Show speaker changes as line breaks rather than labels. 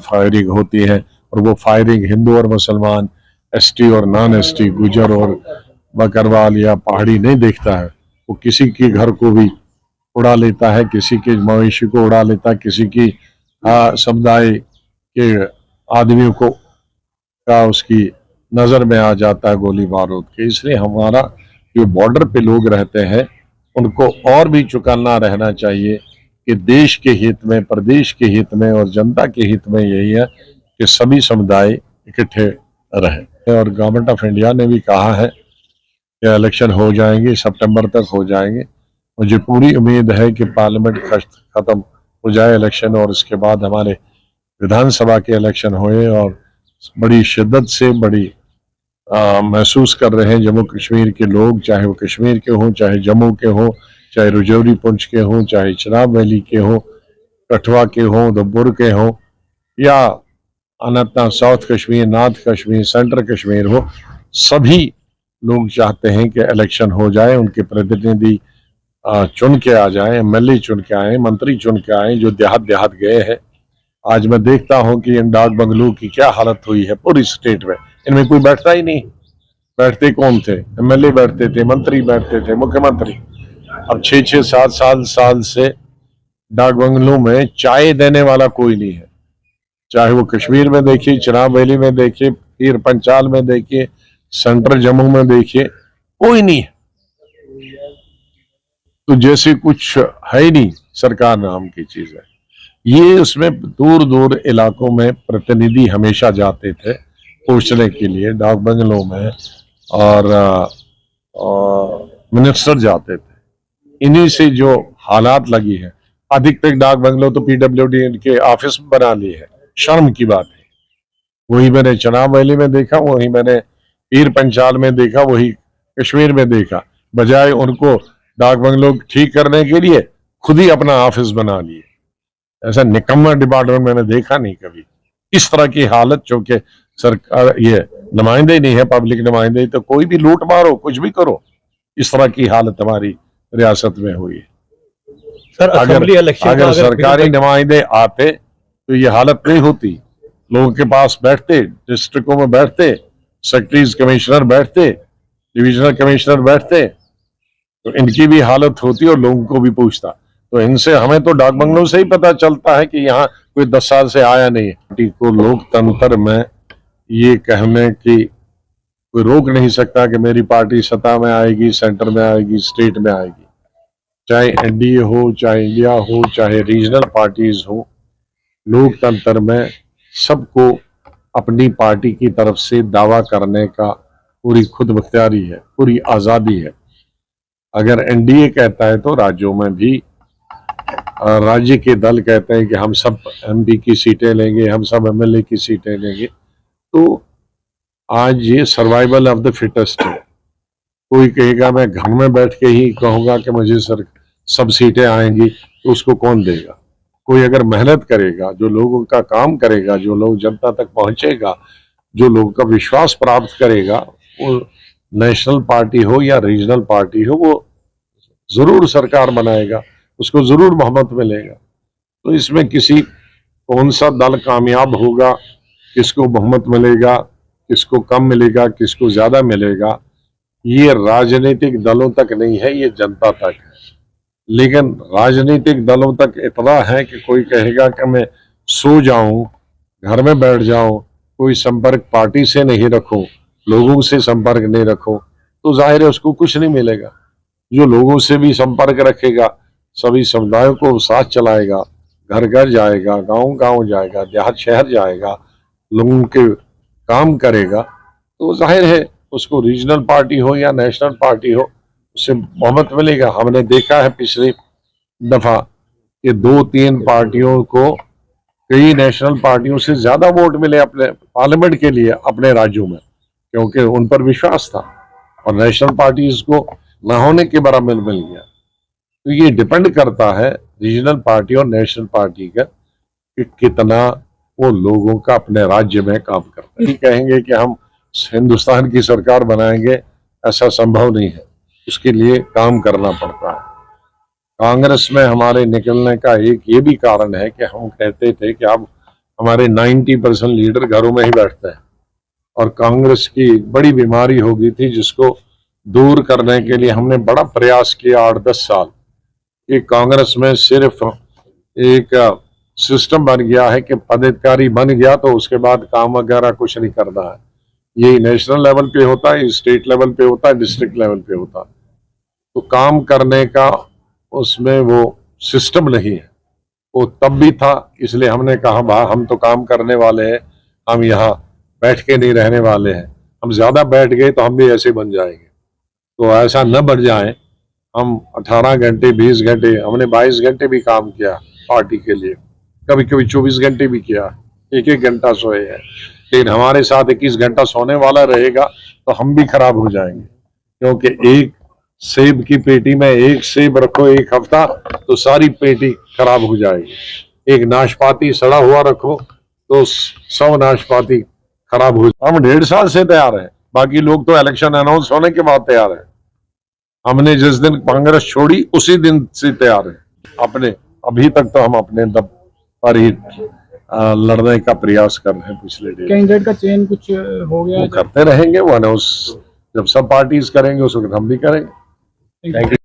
Firing होती है और वो फायरिंग हिंदू और मुसलमान, एसटी और नॉन एसटी, गुजर और बकरवाल या पहाड़ी नहीं देखता है। वो किसी के घर को भी उड़ा लेता है, किसी के मवेशी को उड़ा लेता है, किसी की समुदाय के आदमियों को का उसकी नजर में आ जाता है गोली बारूद के। इसलिए हमारा जो बॉर्डर पे लोग रहते हैं उनको और भी चौकन्ना रहना चाहिए कि देश के हित में, प्रदेश के हित में और जनता के हित में यही है कि सभी समुदाय इकट्ठे रहे। और गवर्नमेंट ऑफ इंडिया ने भी कहा है कि इलेक्शन हो जाएंगे, सितंबर तक हो जाएंगे। मुझे पूरी उम्मीद है कि पार्लियामेंट खत्म हो जाए इलेक्शन और उसके बाद हमारे विधानसभा के इलेक्शन हुए। और बड़ी शिद्दत से बड़ी महसूस कर रहे हैं जम्मू कश्मीर के लोग, चाहे वो कश्मीर के हों, चाहे जम्मू के हों, चाहे राजौरी पुंछ के हों, चाहे चिनाब वैली के हों, कठुआ के हों, उधमपुर के हों, या Anantnag, south Kashmir, north Kashmir, central Kashmir हो, सभी लोग चाहते हैं कि इलेक्शन हो जाए, उनके प्रतिनिधि चुन के आ जाए, एमएलए चुन के आए, मंत्री चुन के आए जो देहात देहात गए हैं। आज मैं देखता हूं कि इन डाक बंगलों की क्या हालत हुई है पूरी स्टेट में। इनमें कोई बैठता ही नहीं। बैठते कौन थे? एमएलए बैठते थे, मंत्री बैठते थे, मुख्यमंत्री। अब 6-6, 7 साल से डाक बंगलों में चाय देने वाला कोई नहीं है। चाहे वो कश्मीर में देखिए, चिनाब वैली में देखिए, पीर पंचाल में देखिए, सेंट्रल जम्मू में देखिए, कोई नहीं है। तो जैसे कुछ है ही नहीं, सरकार नाम की चीज है ये। उसमें दूर दूर इलाकों में प्रतिनिधि हमेशा जाते थे पूछने के लिए डाक बंगलों में, और मिनिस्टर जाते थे। इन्हीं से जो हालात लगी है, अधिकतर डाक बंगलों तो पीडब्ल्यूडी के ऑफिस बना लिए है। शर्म की बात है। वही मैंने चिनाब वैली में देखा, वही मैंने पीर पंचाल में देखा, वही कश्मीर में देखा। बजाय उनको डाक बंगलों ठीक करने के लिए खुद ही अपना ऑफिस बना लिए। ऐसा निकम्मा डिपार्टमेंट मैंने देखा नहीं कभी। इस तरह की हालत, चूंकि सरकार ये नुमाइंदे नहीं है, पब्लिक नुमाइंदे, तो कोई भी लूट मारो, कुछ भी करो। इस तरह की हालत हमारी रियासत में हुई है।
सर,
अगर सरकारी नुमाइंदे आते तो ये हालत नहीं होती। लोगों के पास बैठते, डिस्ट्रिक्टों में बैठते, सेक्रेटरीज कमिश्नर बैठते, डिविजनल कमिश्नर बैठते, तो इनकी भी हालत होती और लोगों को भी पूछता। तो इनसे हमें तो डाक बंगलों से ही पता चलता है कि यहाँ कोई 10 साल से आया नहीं है। पार्टी को लोकतंत्र में ये कहने की कोई रोक नहीं सकता कि मेरी पार्टी सत्ता में आएगी, सेंटर में आएगी, स्टेट में आएगी। चाहे एनडीए हो, चाहे इंडिया हो, चाहे रीजनल पार्टीज हो, लोकतंत्र में सबको अपनी पार्टी की तरफ से दावा करने का पूरी खुद मुख्तियारी है, पूरी आज़ादी है। अगर एनडीए कहता है तो राज्यों में भी राज्य के दल कहते हैं कि हम सब एमपी की सीटें लेंगे, हम सब एमएलए की सीटें लेंगे, तो आज ये सर्वाइवल ऑफ द फिटेस्ट है। कोई कहेगा मैं घर में बैठ के ही कहूंगा कि मुझे सब सीटें आएंगी, तो उसको कौन देगा? कोई अगर मेहनत करेगा, जो लोगों का काम करेगा, जो लोग जनता तक पहुंचेगा, जो लोगों का विश्वास प्राप्त करेगा, वो नेशनल पार्टी हो या रीजनल पार्टी हो, वो जरूर सरकार बनाएगा, उसको जरूर बहुमत मिलेगा। तो इसमें किसी कौन सा दल कामयाब होगा, किसको बहुमत मिलेगा, किसको कम मिलेगा, किसको ज्यादा मिलेगा, ये राजनीतिक दलों तक नहीं है, ये जनता तक है। लेकिन राजनीतिक दलों तक इतना है कि कोई कहेगा कि मैं सो जाऊं, घर में बैठ जाऊं, कोई संपर्क पार्टी से नहीं रखूं, लोगों से संपर्क नहीं रखूं, तो जाहिर है उसको कुछ नहीं मिलेगा। जो लोगों से भी संपर्क रखेगा, सभी समुदायों को साथ चलाएगा, घर घर जाएगा, गांव गांव जाएगा, देहात शहर जाएगा, लोगों के काम करेगा, तो जाहिर है उसको रीजनल पार्टी हो या नेशनल पार्टी हो, उससे बहुमत मिलेगा। हमने देखा है पिछली दफा कि 2-3 पार्टियों को कई नेशनल पार्टियों से ज्यादा वोट मिले अपने पार्लियामेंट के लिए अपने राज्यों में, क्योंकि उन पर विश्वास था, और नेशनल पार्टीज को न होने के बराबर मिल गया। तो ये डिपेंड करता है रीजनल पार्टी और नेशनल पार्टी का कि कितना वो लोगों का अपने राज्य में काम करते हैं। कहेंगे कि हम हिंदुस्तान की सरकार बनाएंगे, ऐसा संभव नहीं है। उसके लिए काम करना पड़ता है। कांग्रेस में हमारे निकलने का एक ये भी कारण है कि हम कहते थे कि अब हमारे 90% लीडर घरों में ही बैठते हैं, और कांग्रेस की एक बड़ी बीमारी हो गई थी जिसको दूर करने के लिए हमने बड़ा प्रयास किया 8-10 साल। कि कांग्रेस में सिर्फ एक सिस्टम बन गया है कि पदाधिकारी बन गया तो उसके बाद काम वगैरह कुछ नहीं करना है। ये नेशनल लेवल पे होता है, स्टेट लेवल पे होता है, डिस्ट्रिक्ट लेवल पे होता है। तो काम करने का उसमें वो सिस्टम नहीं है। वो तब भी था, इसलिए हमने कहा वाह हम तो काम करने वाले हैं, हम यहाँ बैठ के नहीं रहने वाले हैं। हम ज्यादा बैठ गए तो हम भी ऐसे बन जाएंगे, तो ऐसा न बढ़ जाए। हम 18 घंटे 20 घंटे, हमने 22 घंटे भी काम किया पार्टी के लिए, कभी कभी 24 घंटे भी किया, एक एक घंटा सोए हैं। लेकिन हमारे साथ 21 घंटा सोने वाला रहेगा तो हम भी खराब हो जाएंगे, क्योंकि एक सेब की पेटी में एक सेब रखो एक हफ्ता तो सारी पेटी खराब हो जाएगी। एक नाशपाती सड़ा हुआ रखो तो 100 नाशपाती खराब हो। हम 1.5 साल से तैयार हैं, बाकी लोग तो इलेक्शन अनाउंस होने के बाद तैयार है। हमने जिस दिन कांग्रेस छोड़ी उसी दिन से तैयार है। अपने अभी तक तो हम अपने दम पर ही लड़ने का प्रयास कर रहे हैं। पिछले
कैंडिडेट का चयन कुछ हो गया?
वो करते रहेंगे, वो अनाउंस जब सब पार्टीज करेंगे उस वक्त हम भी करेंगे। Thank you.